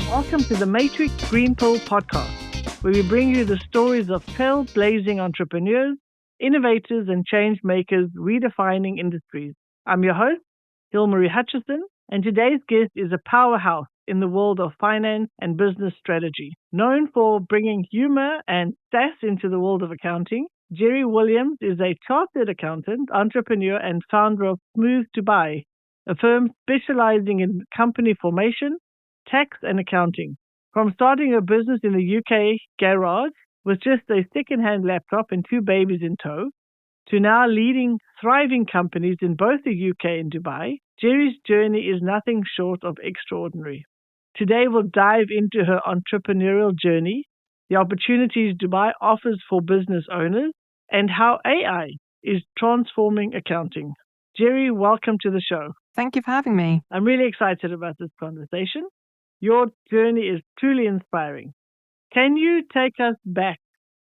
Welcome to the Matrix Green Pill podcast, where we bring you the stories of trailblazing entrepreneurs, innovators, and change makers redefining industries. I'm your host, Hilmarie Hutchison, and today's guest is a powerhouse in the world of finance and business strategy. Known for bringing humor and sass into the world of accounting, Jeri Williams is a chartered accountant, entrepreneur, and founder of Smooth to Buy, a firm specializing in company formation, tax, and accounting. From starting a business in the UK garage with just a secondhand laptop and 2 babies in tow, to now leading thriving companies in both the UK and Dubai, Jeri's journey is nothing short of extraordinary. Today we'll dive into her entrepreneurial journey, the opportunities Dubai offers for business owners, and how AI is transforming accounting. Jeri, welcome to the show. Thank you for having me. I'm really excited about this conversation. Your journey is truly inspiring. Can you take us back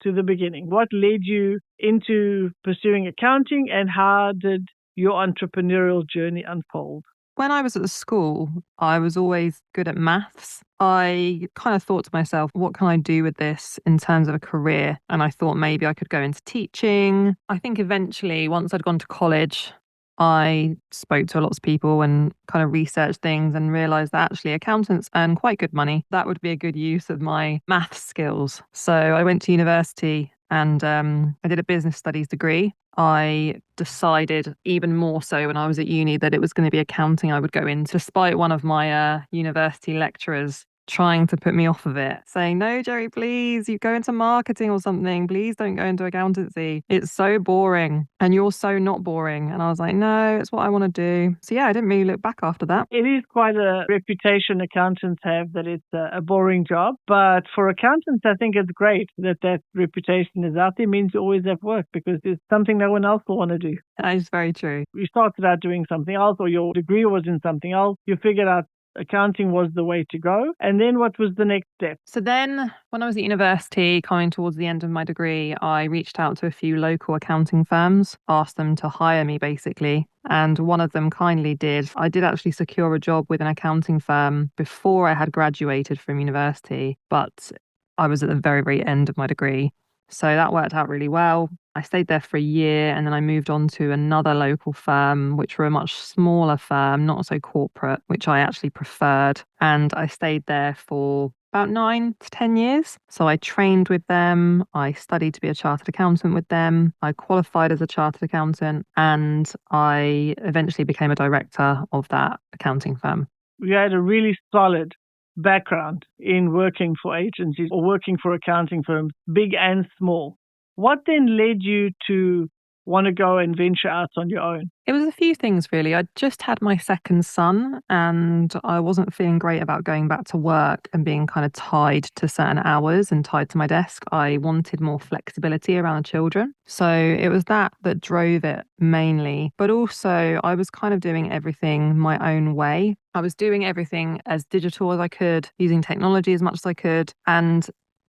to the beginning? What led you into pursuing accounting, and how did your entrepreneurial journey unfold? When I was at the school, I was always good at maths. I kind of thought to myself, what can I do with this in terms of a career? And I thought maybe I could go into teaching. I think eventually, once I'd gone to college, I spoke to lots of people and kind of researched things and realised that actually accountants earn quite good money. That would be a good use of my maths skills. So I went to university and I did a business studies degree. I decided even more so when I was at uni that it was going to be accounting I would go into, despite one of my university lecturers trying to put me off of it, saying, no, Jeri, please, you go into marketing or something. Please don't go into accountancy. It's so boring and you're so not boring. And I was like, no, it's what I want to do. So yeah, I didn't really look back after that. It is quite a reputation accountants have that it's a boring job. But for accountants, I think it's great that that reputation is out there. It means you always have work because it's something no one else will want to do. That is very true. You started out doing something else, or your degree was in something else. You figured out accounting was the way to go. And then what was the next step? So then when I was at university, coming towards the end of my degree, I reached out to a few local accounting firms, asked them to hire me basically. And one of them kindly did. I did actually secure a job with an accounting firm before I had graduated from university, but I was at the very, very end of my degree. So that worked out really well. I stayed there for a year and then I moved on to another local firm, which were a much smaller firm, not so corporate, which I actually preferred. And I stayed there for about 9 to 10 years. So I trained with them. I studied to be a chartered accountant with them. I qualified as a chartered accountant and I eventually became a director of that accounting firm. You had a really solid background in working for agencies or working for accounting firms, big and small. What then led you to want to go and venture out on your own? It was a few things, really. I just had my second son and I wasn't feeling great about going back to work and being kind of tied to certain hours and tied to my desk. I wanted more flexibility around the children. So it was that drove it mainly. But also I was kind of doing everything my own way. I was doing everything as digital as I could, using technology as much as I could, and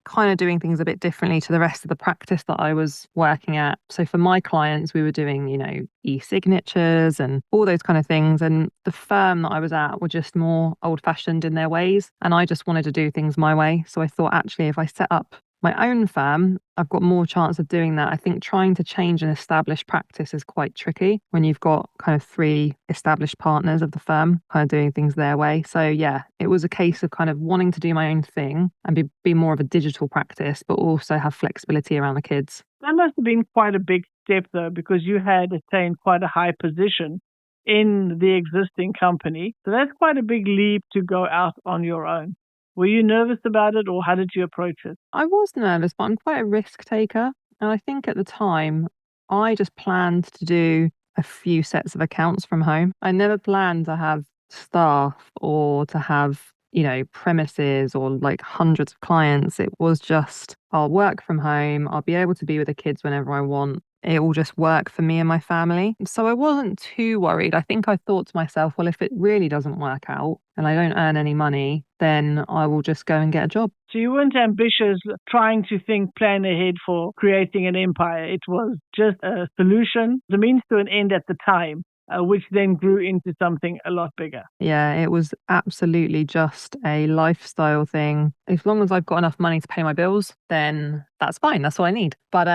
kind of doing things a bit differently to the rest of the practice that I was working at. So for my clients, we were doing, e-signatures and all those kind of things. And the firm that I was at were just more old fashioned in their ways. And I just wanted to do things my way. So I thought, actually, if I set up my own firm, I've got more chance of doing that. I think trying to change an established practice is quite tricky when you've got kind of 3 established partners of the firm kind of doing things their way. So yeah, it was a case of kind of wanting to do my own thing and be more of a digital practice, but also have flexibility around the kids. That must have been quite a big step though, because you had attained quite a high position in the existing company. So that's quite a big leap to go out on your own. Were you nervous about it, or how did you approach it? I was nervous, but I'm quite a risk taker. And I think at the time, I just planned to do a few sets of accounts from home. I never planned to have staff or to have, premises or like hundreds of clients. It was just, I'll work from home. I'll be able to be with the kids whenever I want. It will just work for me and my family. So I wasn't too worried. I think I thought to myself, well, if it really doesn't work out and I don't earn any money, then I will just go and get a job. So you weren't ambitious, trying to plan ahead for creating an empire. It was just a solution, the means to an end at the time. which then grew into something a lot bigger. Yeah, it was absolutely just a lifestyle thing. As long as I've got enough money to pay my bills, then that's fine. That's all I need. But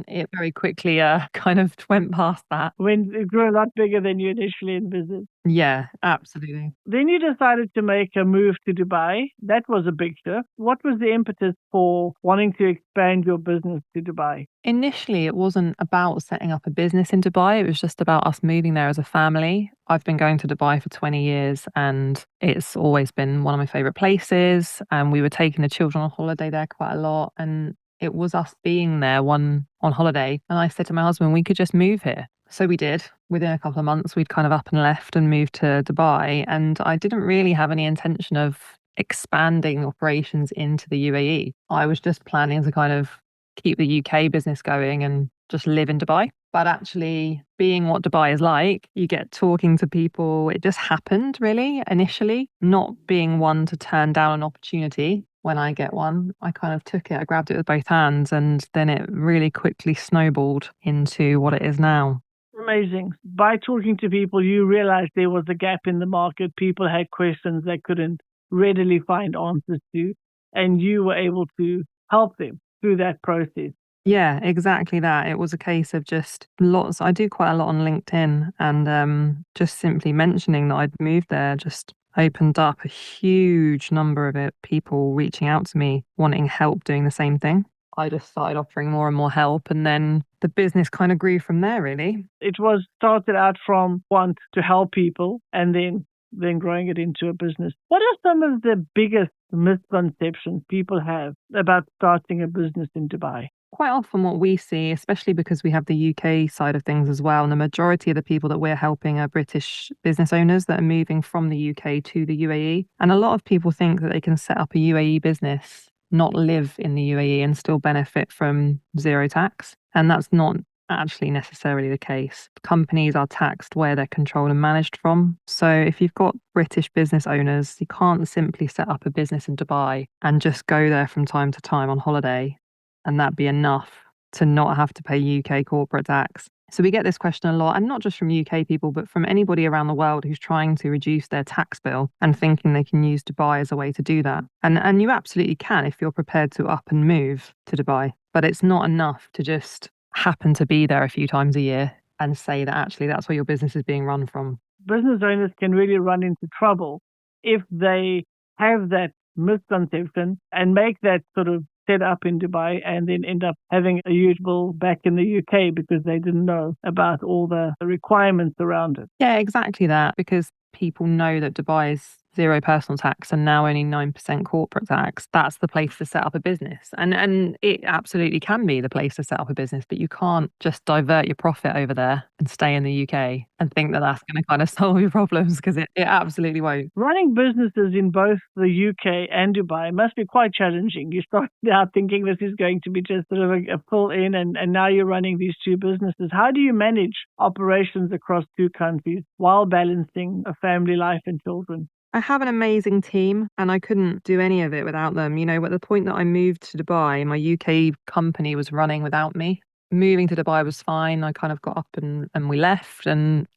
it very quickly kind of went past that. When it grew a lot bigger than you initially envisaged. Yeah, absolutely. Then you decided to make a move to Dubai. That was a big shift. What was the impetus for wanting to expand your business to Dubai? Initially, it wasn't about setting up a business in Dubai. It was just about us moving there as a family. I've been going to Dubai for 20 years and it's always been one of my favorite places. And we were taking the children on holiday there quite a lot. And it was us being there on holiday. And I said to my husband, we could just move here. So we did. Within a couple of months, we'd kind of up and left and moved to Dubai. And I didn't really have any intention of expanding operations into the UAE. I was just planning to kind of keep the UK business going and just live in Dubai. But actually, being what Dubai is like, you get talking to people. It just happened really initially, not being one to turn down an opportunity. When I get one, I kind of took it, I grabbed it with both hands, and then it really quickly snowballed into what it is now. Amazing. By talking to people, you realized there was a gap in the market. People had questions they couldn't readily find answers to, and you were able to help them through that process. Yeah, exactly that. It was a case of just lots. I do quite a lot on LinkedIn, and just simply mentioning that I'd moved there just opened up a huge number of people reaching out to me, wanting help doing the same thing. I just started offering more and more help, and then the business kind of grew from there, really. It was started out from want to help people and then growing it into a business. What are some of the biggest misconceptions people have about starting a business in Dubai? Quite often what we see, especially because we have the UK side of things as well, and the majority of the people that we're helping are British business owners that are moving from the UK to the UAE. And a lot of people think that they can set up a UAE business, not live in the UAE and still benefit from zero tax. And that's not actually necessarily the case. Companies are taxed where they're controlled and managed from. So if you've got British business owners, you can't simply set up a business in Dubai and just go there from time to time on holiday and that be enough to not have to pay UK corporate tax. So we get this question a lot, and not just from UK people, but from anybody around the world who's trying to reduce their tax bill and thinking they can use Dubai as a way to do that. And you absolutely can if you're prepared to up and move to Dubai. But it's not enough to just happen to be there a few times a year and say that actually that's where your business is being run from. Business owners can really run into trouble if they have that misconception and make that sort of set up in Dubai and then end up having a huge bill back in the UK because they didn't know about all the requirements around it. Yeah, exactly that. Because people know that Dubai is zero personal tax and now only 9% corporate tax. That's the place to set up a business. And it absolutely can be the place to set up a business, but you can't just divert your profit over there and stay in the UK and think that that's going to kind of solve your problems, because it absolutely won't. Running businesses in both the UK and Dubai must be quite challenging. You start out thinking this is going to be just sort of a pull in, and now you're running these two businesses. How do you manage operations across two countries while balancing a family life and children? I have an amazing team and I couldn't do any of it without them. You know, at the point that I moved to Dubai, my UK company was running without me. Moving to Dubai was fine. I kind of got up and we left, and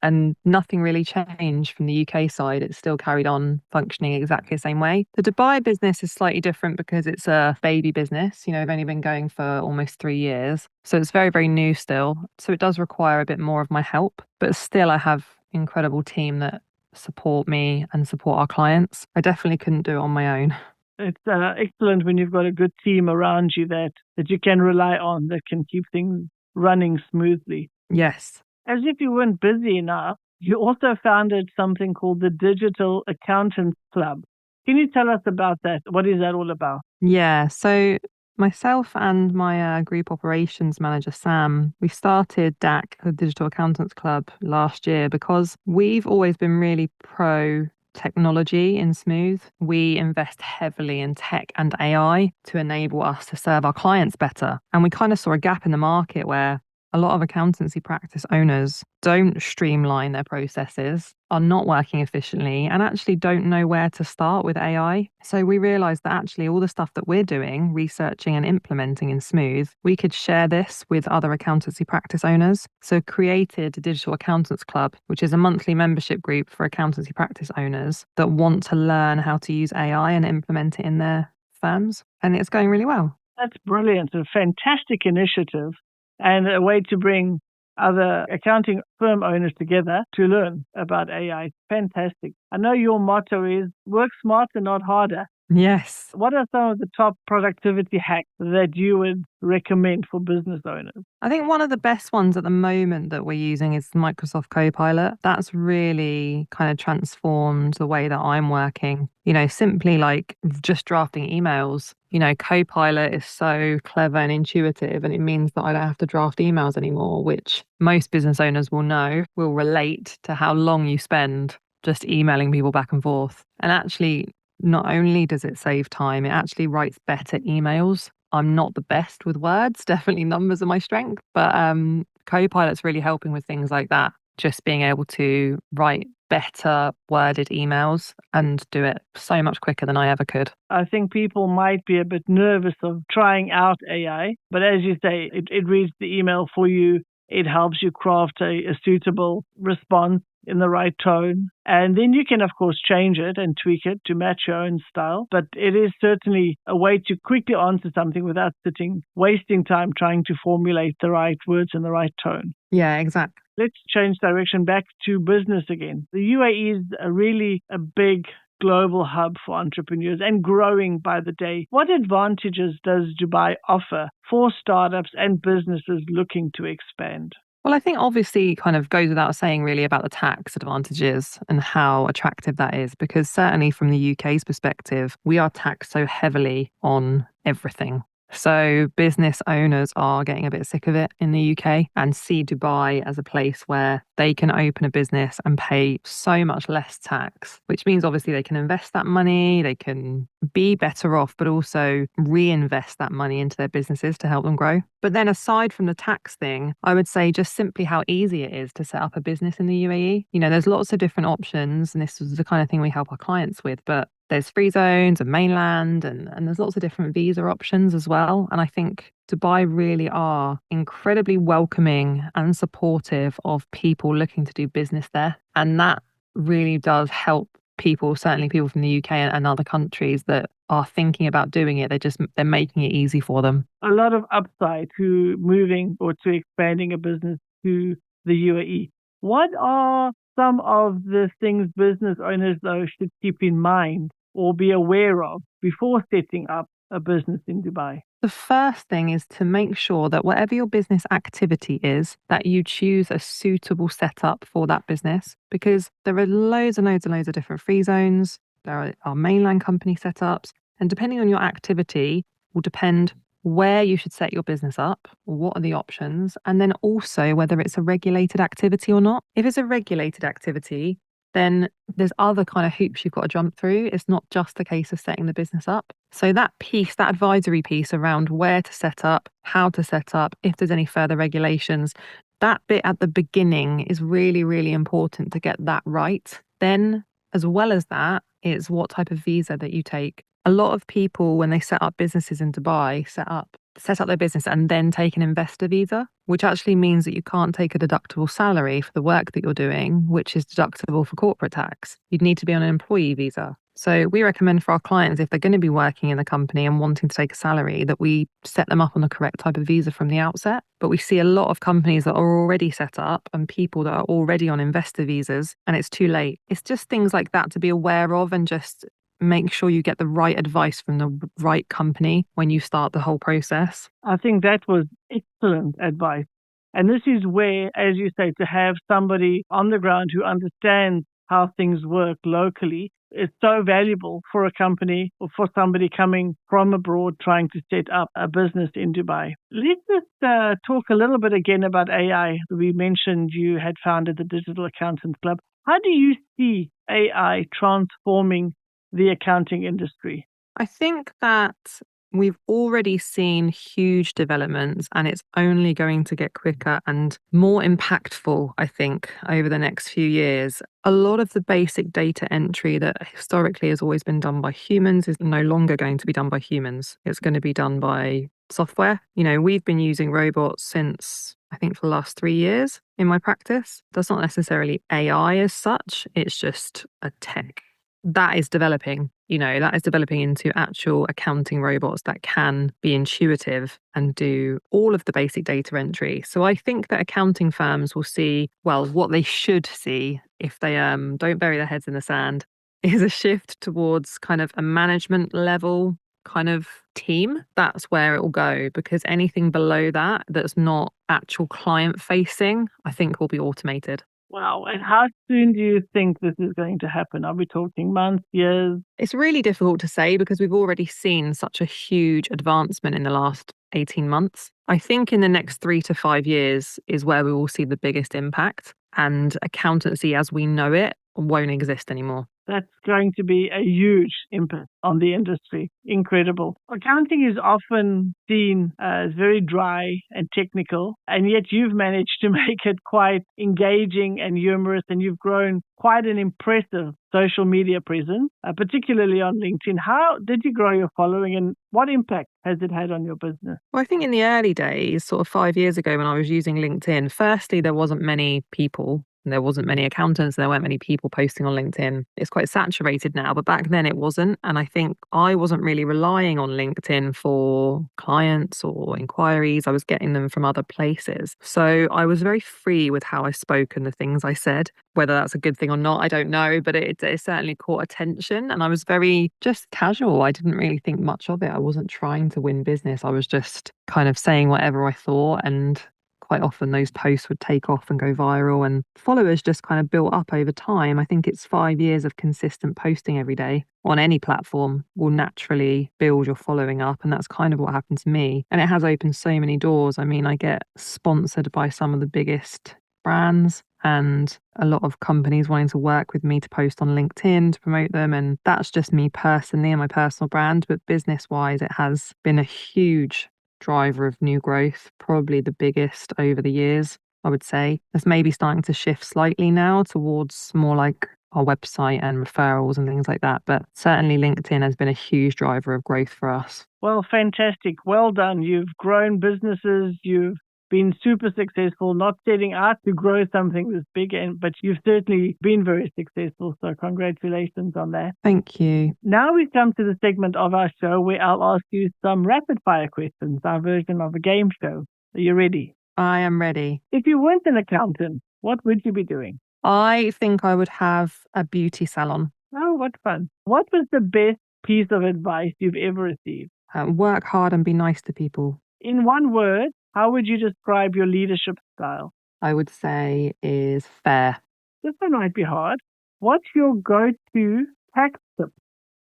nothing really changed from the UK side. It still carried on functioning exactly the same way. The Dubai business is slightly different because it's a baby business. You know, I've only been going for almost 3 years. So it's very, very new still. So it does require a bit more of my help, but still I have an incredible team that support me and support our clients. I definitely couldn't do it on my own. It's excellent when you've got a good team around you that you can rely on, that can keep things running smoothly. Yes. As if you weren't busy enough, you also founded something called the Digital Accountants Club. Can you tell us about that? What is that all about? Yeah, so myself and my group operations manager, Sam, we started DAC, the Digital Accountants Club, last year because we've always been really pro technology in Smooth. We invest heavily in tech and AI to enable us to serve our clients better. And we kind of saw a gap in the market where a lot of accountancy practice owners don't streamline their processes, are not working efficiently, and actually don't know where to start with AI. So we realized that actually all the stuff that we're doing, researching and implementing in Smooth, we could share this with other accountancy practice owners. So created a Digital Accountants Club, which is a monthly membership group for accountancy practice owners that want to learn how to use AI and implement it in their firms. And it's going really well. That's brilliant. A fantastic initiative and a way to bring other accounting firm owners together to learn about AI. Fantastic. I know your motto is work smarter, not harder. Yes. What are some of the top productivity hacks that you would recommend for business owners? I think one of the best ones at the moment that we're using is Microsoft Copilot. That's really kind of transformed the way that I'm working. Simply like just drafting emails. Copilot is so clever and intuitive, and it means that I don't have to draft emails anymore, which most business owners will relate to how long you spend just emailing people back and forth. And actually, not only does it save time, it actually writes better emails. I'm not the best with words, definitely numbers are my strength, but Copilot's really helping with things like that. Just being able to write better worded emails and do it so much quicker than I ever could. I think people might be a bit nervous of trying out AI, but as you say, it reads the email for you. It helps you craft a suitable response in the right tone. And then you can, of course, change it and tweak it to match your own style. But it is certainly a way to quickly answer something without wasting time trying to formulate the right words in the right tone. Yeah, exactly. Let's change direction back to business again. The UAE is really a big global hub for entrepreneurs and growing by the day. What advantages does Dubai offer for startups and businesses looking to expand? Well, I think obviously kind of goes without saying really about the tax advantages and how attractive that is, because certainly from the UK's perspective, we are taxed so heavily on everything. So business owners are getting a bit sick of it in the UK and see Dubai as a place where they can open a business and pay so much less tax, which means obviously they can invest that money, they can be better off, but also reinvest that money into their businesses to help them grow. But then aside from the tax thing, I would say just simply how easy it is to set up a business in the UAE. There's lots of different options, and this is the kind of thing we help our clients with, but there's free zones and mainland, and there's lots of different visa options as well. And I think Dubai really are incredibly welcoming and supportive of people looking to do business there. And that really does help people, certainly people from the UK and other countries that are thinking about doing it. They're making it easy for them. A lot of upside to moving or to expanding a business to the UAE. What are some of the things business owners, though, should keep in mind or be aware of before setting up a business in Dubai? The first thing is to make sure that whatever your business activity is, that you choose a suitable setup for that business, because there are loads and loads and loads of different free zones. There are mainland company setups, and depending on your activity will depend where you should set your business up, what are the options, and then also whether it's a regulated activity or not. If it's a regulated activity, then there's other kind of hoops you've got to jump through. It's not just a case of setting the business up. So that piece, that advisory piece around where to set up, how to set up, if there's any further regulations, that bit at the beginning is really, really important to get that right. Then, as well as that, it's what type of visa that you take. A lot of people, when they set up businesses in Dubai, set up their business and then take an investor visa, which actually means that you can't take a deductible salary for the work that you're doing, which is deductible for corporate tax. You'd need to be on an employee visa. So we recommend for our clients, if they're going to be working in the company and wanting to take a salary, that we set them up on the correct type of visa from the outset. But we see a lot of companies that are already set up and people that are already on investor visas, and it's too late. It's just things like that to be aware of, and just make sure you get the right advice from the right company when you start the whole process. I think that was excellent advice. And this is where, as you say, to have somebody on the ground who understands how things work locally is so valuable for a company or for somebody coming from abroad trying to set up a business in Dubai. Let's just talk a little bit again about AI. We mentioned you had founded the Digital Accountants Club. How do you see AI transforming the accounting industry? I think that We've already seen huge developments, and it's only going to get quicker and more impactful, I think, over the next few years. A lot of the basic data entry that historically has always been done by humans is no longer going to be done by humans. It's going to be done by software. We've been using robots since, I think, for the last 3 years in my practice. That's not necessarily AI as such, it's just a tech that is developing. That is developing into actual accounting robots that can be intuitive and do all of the basic data entry. So I think that accounting firms will see, well, what they should see if they don't bury their heads in the sand, is a shift towards kind of a management level kind of team. That's where it will go, because anything below that that's not actual client facing, I think will be automated. Wow. And how soon do you think this is going to happen? Are we talking months, years? It's really difficult to say because we've already seen such a huge advancement in the last 18 months. I think in the next 3 to 5 years is where we will see the biggest impact, and accountancy as we know it won't exist anymore. That's going to be a huge impact on the industry. Incredible. Accounting is often seen as very dry and technical, and yet you've managed to make it quite engaging and humorous, and you've grown quite an impressive social media presence, particularly on LinkedIn. How did you grow your following, and what impact has it had on your business? Well, I think in the early days, sort of 5 years ago when I was using LinkedIn, firstly, there wasn't many people. There wasn't many accountants, and there weren't many people posting on LinkedIn. It's quite saturated now, but back then it wasn't. And I think I wasn't really relying on LinkedIn for clients or inquiries. I was getting them from other places. So I was very free with how I spoke and the things I said. Whether that's a good thing or not, I don't know, but it certainly caught attention. And I was very just casual. I didn't really think much of it. I wasn't trying to win business. I was just kind of saying whatever I thought, and quite often those posts would take off and go viral, and followers just kind of built up over time. I think it's 5 years of consistent posting every day on any platform will naturally build your following up. And that's kind of what happened to me. And it has opened so many doors. I mean, I get sponsored by some of the biggest brands and a lot of companies wanting to work with me to post on LinkedIn to promote them. And that's just me personally and my personal brand. But business wise, it has been a huge driver of new growth, probably the biggest over the years, I would say. It's maybe starting to shift slightly now towards more like our website and referrals and things like that. But certainly LinkedIn has been a huge driver of growth for us. Well, fantastic. Well done. You've grown businesses. You've been super successful, not setting out to grow something this big, but you've certainly been very successful. So congratulations on that. Thank you. Now we've come to the segment of our show where I'll ask you some rapid fire questions, our version of a game show. Are you ready? I am ready. If you weren't an accountant, what would you be doing? I think I would have a beauty salon. Oh, what fun. What was the best piece of advice you've ever received? Work hard and be nice to people. In one word, how would you describe your leadership style? I would say is fair. This one might be hard. What's your go-to tax tip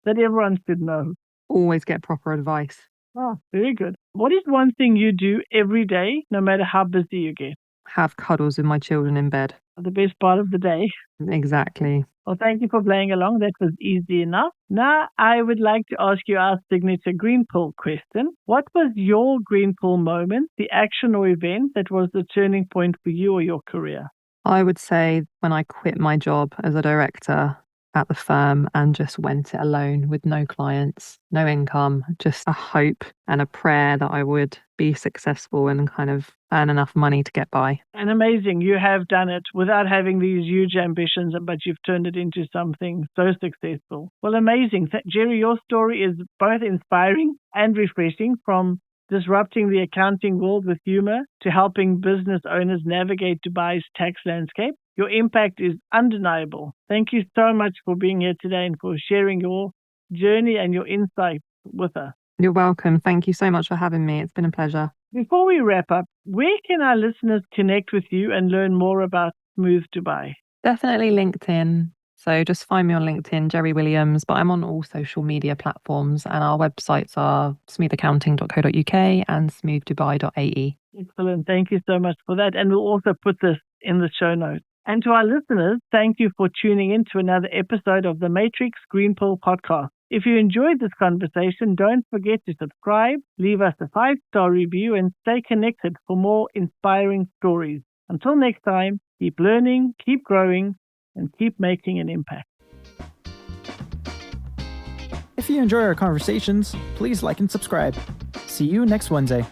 that everyone should know? Always get proper advice. Oh, very good. What is one thing you do every day, no matter how busy you get? Have cuddles with my children in bed. The best part of the day. Exactly. Well, thank you for playing along. That was easy enough. Now, I would like to ask you our signature green pill question. What was your green pill moment, the action or event that was the turning point for you or your career? I would say when I quit my job as a director at the firm and just went it alone with no clients, no income, just a hope and a prayer that I would be successful and kind of earn enough money to get by. And amazing, you have done it without having these huge ambitions, but you've turned it into something so successful. Well, amazing. Jeri, your story is both inspiring and refreshing, from disrupting the accounting world with humor to helping business owners navigate Dubai's tax landscape. Your impact is undeniable. Thank you so much for being here today and for sharing your journey and your insights with us. You're welcome. Thank you so much for having me. It's been a pleasure. Before we wrap up, where can our listeners connect with you and learn more about Smooth Dubai? Definitely LinkedIn. So just find me on LinkedIn, Jeri Williams, but I'm on all social media platforms, and our websites are smoothaccounting.co.uk and smoothdubai.ae. Excellent. Thank you so much for that. And we'll also put this in the show notes. And to our listeners, thank you for tuning in to another episode of the Matrix Green Pill podcast. If you enjoyed this conversation, don't forget to subscribe, leave us a 5-star review, and stay connected for more inspiring stories. Until next time, keep learning, keep growing, and keep making an impact. If you enjoy our conversations, please like and subscribe. See you next Wednesday.